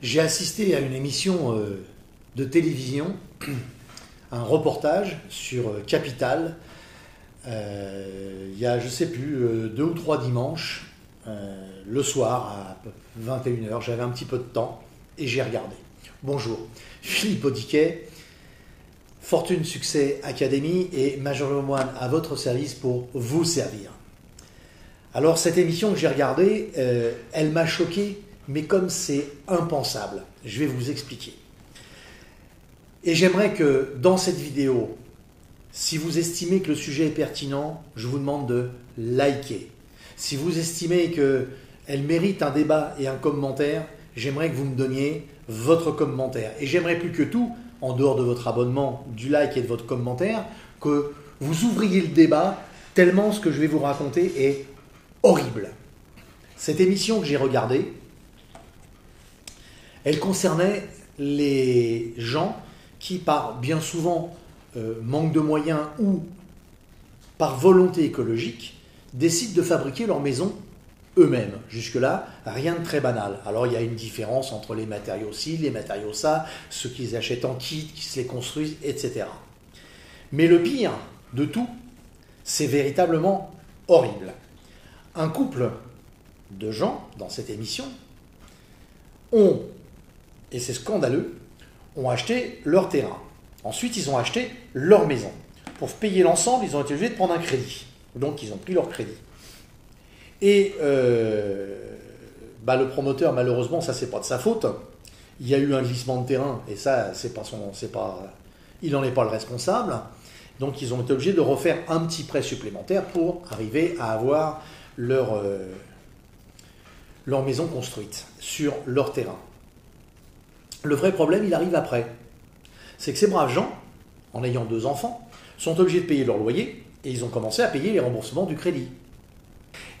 J'ai assisté à une émission de télévision, un reportage sur Capital, il y a, je ne sais plus, 2 ou 3 dimanches, le soir à 21 h, j'avais un petit peu de temps et j'ai regardé. Bonjour, Philippe Audiquet, Fortune Succès Academy et Major Lemoine à votre service pour vous servir. Alors cette émission que j'ai regardée, elle m'a choqué, mais comme c'est impensable, je vais vous expliquer. Et j'aimerais que dans cette vidéo, si vous estimez que le sujet est pertinent, je vous demande de liker. Si vous estimez qu'elle mérite un débat et un commentaire, j'aimerais que vous me donniez votre commentaire. Et j'aimerais plus que tout, en dehors de votre abonnement, du like et de votre commentaire, que vous ouvriez le débat, tellement ce que je vais vous raconter est horrible. Cette émission que j'ai regardée, elle concernait les gens qui, par bien souvent manque de moyens ou par volonté écologique, décident de fabriquer leur maison eux-mêmes. Jusque-là, rien de très banal. Alors il y a une différence entre les matériaux ci, les matériaux ça, ceux qui les achètent en kit, qui se les construisent, etc. Mais le pire de tout, c'est véritablement horrible. Un couple de gens, dans cette émission, ont, et c'est scandaleux, ont acheté leur terrain. Ensuite, ils ont acheté leur maison. Pour payer l'ensemble, ils ont été obligés de prendre un crédit. Donc, ils ont pris leur crédit. Et le promoteur, malheureusement, ça, c'est pas de sa faute. Il y a eu un glissement de terrain, et ça, il n'en est pas le responsable. Donc, ils ont été obligés de refaire un petit prêt supplémentaire pour arriver à avoir leur maison construite sur leur terrain. Le vrai problème, il arrive après. C'est que ces braves gens, en ayant 2 enfants, sont obligés de payer leur loyer et ils ont commencé à payer les remboursements du crédit.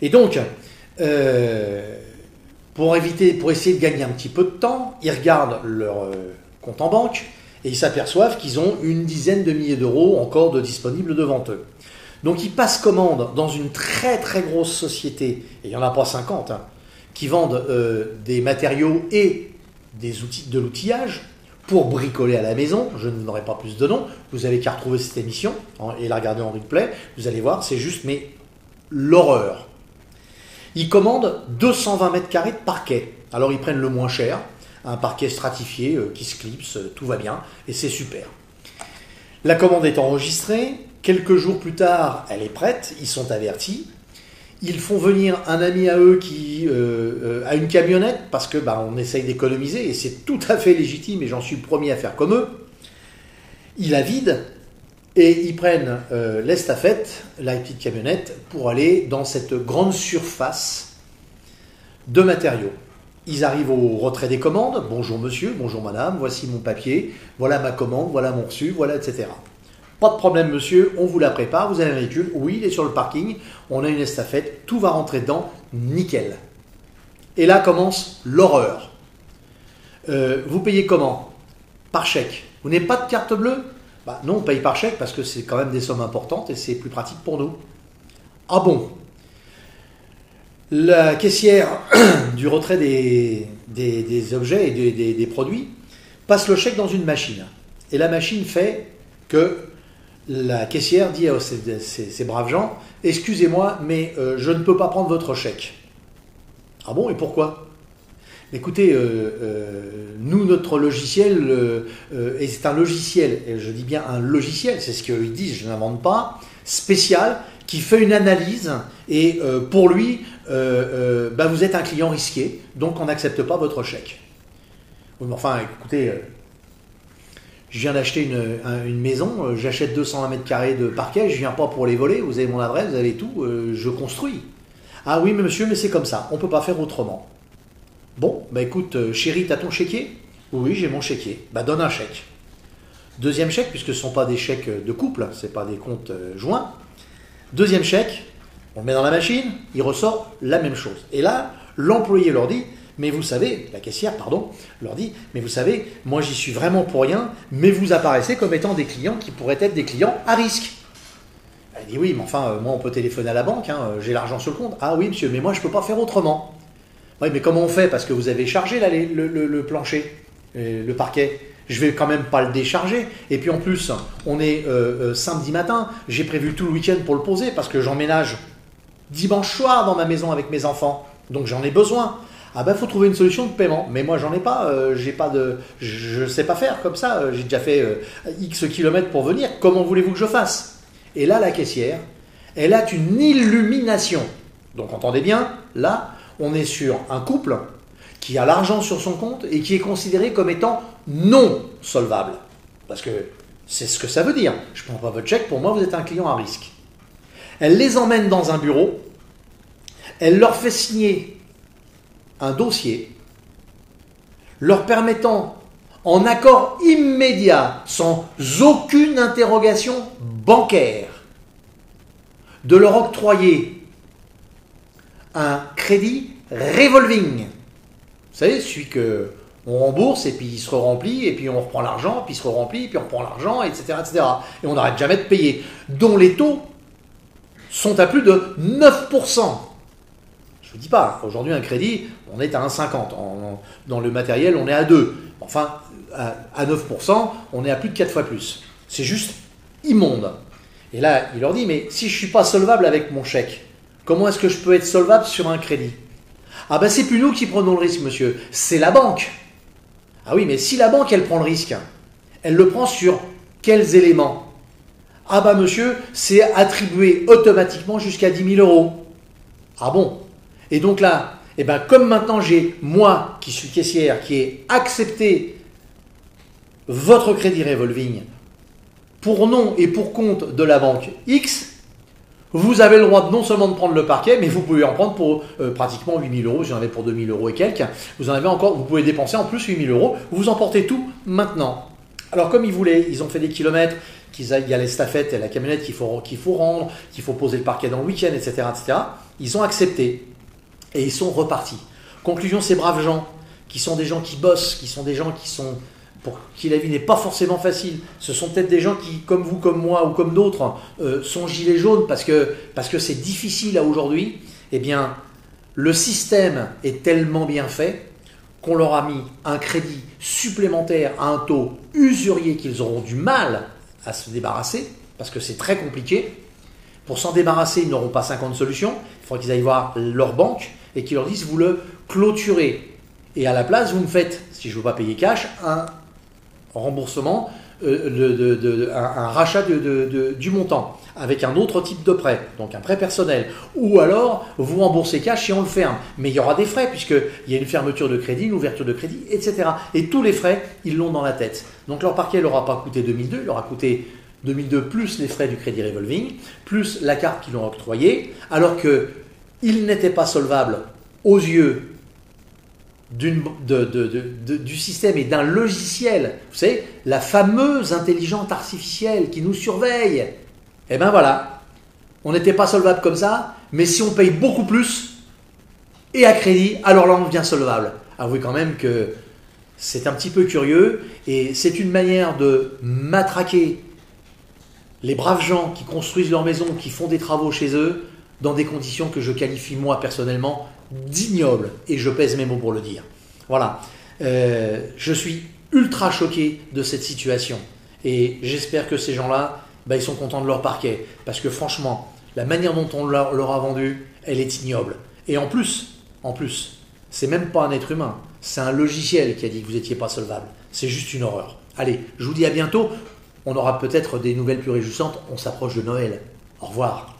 Et donc, pour essayer de gagner un petit peu de temps, ils regardent leur compte en banque et ils s'aperçoivent qu'ils ont une dizaine de milliers d'euros encore de disponibles devant eux. Donc ils passent commande dans une très très grosse société, et il n'y en a pas 50, qui vendent des matériaux et des outils, de l'outillage pour bricoler à la maison. Je ne vous donnerai pas plus de noms, vous n'avez qu'à retrouver cette émission et la regarder en replay, vous allez voir, c'est juste mais l'horreur. Ils commandent 220 mètres carrés de parquet. Alors ils prennent le moins cher, un parquet stratifié qui se clipse, tout va bien, et c'est super. La commande est enregistrée, quelques jours plus tard, elle est prête, ils sont avertis. Ils font venir un ami à eux qui a une camionnette, parce que on essaye d'économiser, et c'est tout à fait légitime, et j'en suis le premier à faire comme eux. Ils la vident, et ils prennent l'estafette, la petite camionnette, pour aller dans cette grande surface de matériaux. Ils arrivent au retrait des commandes. Bonjour monsieur, bonjour madame, voici mon papier, voilà ma commande, voilà mon reçu, voilà, etc. Pas de problème monsieur, on vous la prépare, vous avez un véhicule, oui il est sur le parking, on a une estafette, tout va rentrer dedans, nickel. Et là commence l'horreur. Vous payez comment? Par chèque. Vous n'avez pas de carte bleue? Non, on paye par chèque parce que c'est quand même des sommes importantes et c'est plus pratique pour nous. Ah bon? La caissière du retrait des objets et des produits passe le chèque dans une machine. Et la machine fait que la caissière dit à ces braves gens « Excusez-moi, mais je ne peux pas prendre votre chèque. » Ah bon, et pourquoi? Écoutez, nous, notre logiciel, et c'est un logiciel, et je dis bien un logiciel, c'est ce qu'ils disent, je n'invente pas, spécial, qui fait une analyse, et pour lui, vous êtes un client risqué, donc on n'accepte pas votre chèque. Oui, mais enfin, écoutez, je viens d'acheter une maison, j'achète 220 mètres carrés de parquet, je ne viens pas pour les voler, vous avez mon adresse, vous avez tout, je construis. Ah oui, mais monsieur, mais c'est comme ça, on ne peut pas faire autrement. Bon, écoute, chérie, t'as ton chéquier? Oui, j'ai mon chéquier. Donne un chèque. Deuxième chèque, puisque ce ne sont pas des chèques de couple, ce n'est pas des comptes joints. Deuxième chèque, on le met dans la machine, il ressort la même chose. Et là, l'employé leur dit, mais vous savez, la caissière, pardon, leur dit, mais vous savez, moi j'y suis vraiment pour rien, mais vous apparaissez comme étant des clients qui pourraient être des clients à risque. Elle dit, oui, mais enfin, moi on peut téléphoner à la banque, j'ai l'argent sur le compte. Ah oui, monsieur, mais moi je ne peux pas faire autrement. Oui, mais comment on fait? Parce que vous avez chargé là, le plancher, le parquet. Je vais quand même pas le décharger. Et puis en plus, on est samedi matin. J'ai prévu tout le week-end pour le poser parce que j'emménage dimanche soir dans ma maison avec mes enfants. Donc j'en ai besoin. Ah ben, faut trouver une solution de paiement. Mais moi, j'en ai pas. Je sais pas faire comme ça. J'ai déjà fait X kilomètres pour venir. Comment voulez-vous que je fasse? Et là, la caissière, elle a une illumination. Donc entendez bien, là, on est sur un couple qui a l'argent sur son compte et qui est considéré comme étant non solvable. Parce que c'est ce que ça veut dire. Je ne prends pas votre chèque, pour moi, vous êtes un client à risque. Elle les emmène dans un bureau, elle leur fait signer un dossier, leur permettant, en accord immédiat, sans aucune interrogation bancaire, de leur octroyer un crédit revolving. Vous savez, celui qu'on rembourse et puis il se remplit et puis on reprend l'argent, puis il se remplit, puis on reprend l'argent, etc., etc. Et on n'arrête jamais de payer. Dont les taux sont à plus de 9%. Je ne vous dis pas, aujourd'hui un crédit, on est à 1,50. Dans le matériel, on est à 2. Enfin, à 9%, on est à plus de 4 fois plus. C'est juste immonde. Et là, il leur dit, mais si je ne suis pas solvable avec mon chèque, comment est-ce que je peux être solvable sur un crédit? Ah ben c'est plus nous qui prenons le risque, monsieur, c'est la banque. Ah oui, mais si la banque, elle prend le risque, elle le prend sur quels éléments? Ah ben monsieur, c'est attribué automatiquement jusqu'à 10 000 euros. Ah bon? Et donc là, eh ben comme maintenant j'ai, moi, qui suis caissière, qui ai accepté votre crédit revolving pour nom et pour compte de la banque X, vous avez le droit non seulement de prendre le parquet, mais vous pouvez en prendre pour pratiquement 8 000 euros. J'en avais pour 2 000 euros et quelques. Vous en avez encore, vous pouvez dépenser en plus 8 000 euros. Vous emportez tout maintenant. Alors comme ils voulaient, ils ont fait des kilomètres, il y a l'estafette et la camionnette qu'il faut rendre, qu'il faut poser le parquet dans le week-end, etc., etc. Ils ont accepté et ils sont repartis. Conclusion, ces braves gens, qui sont des gens qui bossent, qui sont des gens pour qui la vie n'est pas forcément facile. Ce sont peut-être des gens qui, comme vous, comme moi ou comme d'autres, sont gilets jaunes parce que c'est difficile à aujourd'hui. Eh bien, le système est tellement bien fait qu'on leur a mis un crédit supplémentaire à un taux usurier qu'ils auront du mal à se débarrasser, parce que c'est très compliqué. Pour s'en débarrasser, ils n'auront pas 50 solutions. Il faudra qu'ils aillent voir leur banque et qu'ils leur disent, vous le clôturez. Et à la place, vous me faites, si je ne veux pas payer cash, un remboursement, un rachat du montant avec un autre type de prêt, donc un prêt personnel, ou alors vous remboursez cash et on le ferme. Mais il y aura des frais puisqu'il y a une fermeture de crédit, une ouverture de crédit, etc. Et tous les frais, ils l'ont dans la tête. Donc leur parquet ne leur a pas coûté 2002, il leur a coûté 2002 plus les frais du crédit revolving, plus la carte qu'ils l'ont octroyée, alors qu'ils n'étaient pas solvables aux yeux du système et d'un logiciel, vous savez, la fameuse intelligence artificielle qui nous surveille. Eh bien voilà, on n'était pas solvable comme ça, mais si on paye beaucoup plus et à crédit, alors là on devient solvable. Avouez quand même que c'est un petit peu curieux et c'est une manière de matraquer les braves gens qui construisent leur maison, qui font des travaux chez eux, dans des conditions que je qualifie moi personnellement d'ignobles, et je pèse mes mots pour le dire. Voilà, je suis ultra choqué de cette situation, et j'espère que ces gens-là, ils sont contents de leur parquet, parce que franchement, la manière dont on leur a vendu, elle est ignoble. Et en plus, c'est même pas un être humain, c'est un logiciel qui a dit que vous n'étiez pas solvable. C'est juste une horreur. Allez, je vous dis à bientôt, on aura peut-être des nouvelles plus réjouissantes, on s'approche de Noël. Au revoir.